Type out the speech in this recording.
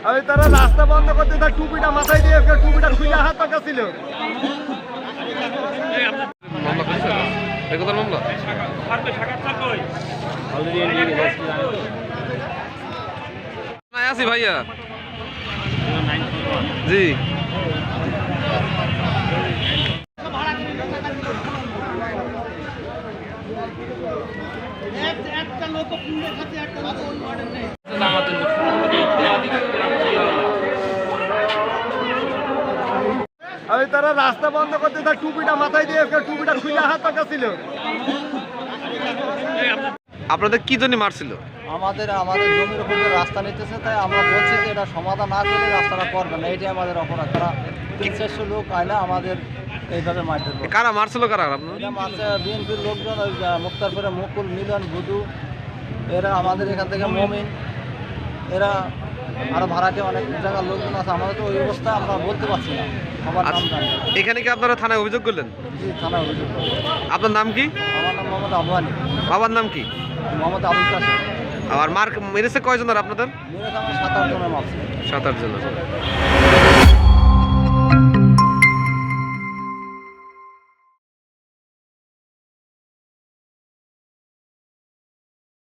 আমি তারা রাস্তা বন্ধ করতে তার টুপিটা মাথায় দিয়ে টুপিটা খুলে হাত পাকা ছিল। আছি ভাইয়া জি আমি তারা রাস্তা বন্ধ করতে তার টুপিটা মাথায় দিয়ে টুপিটা খুলে হাত পাকা ছিল। আপনাদের কি জন্য মারছিল? আমাদের জমির উপর যে রাস্তা নিতেছে, তাই আমরা বলছি যে এটা সমাধান না করে রাস্তাটা করবে না, এটাই আমাদের অপরাধ। তারা 300-400 লোক আইলা আমাদের এইভাবে মারতে। কারা মারছিল? কারা আপনার? এটা মারছে বিএনপির লোকজন, ওই মুক্তারপুরে মুকুল, মিলন, গুদু, এরা আমাদের এখান থেকে মমিন, এরা আরো ভাড়াটে অনেক জায়গার লোকজন আছে। আমাদের তো ওই অবস্থা আমরা বলতে পারছি না, সবার নাম জানি। এখানে কি আপনারা থানায় অভিযোগ করলেন? জি, থানায় অভিযোগ করবো। আপনার নাম কি? আমার নাম মোহাম্মদ আবহানি। বাবার নাম কি? মোহাম্মদ আবুল কাসেম। আর মার মেরেছে কয়জন? আর আপনাদের? মেরে আমার 7-8 জনের মারছে। 7-8 জন।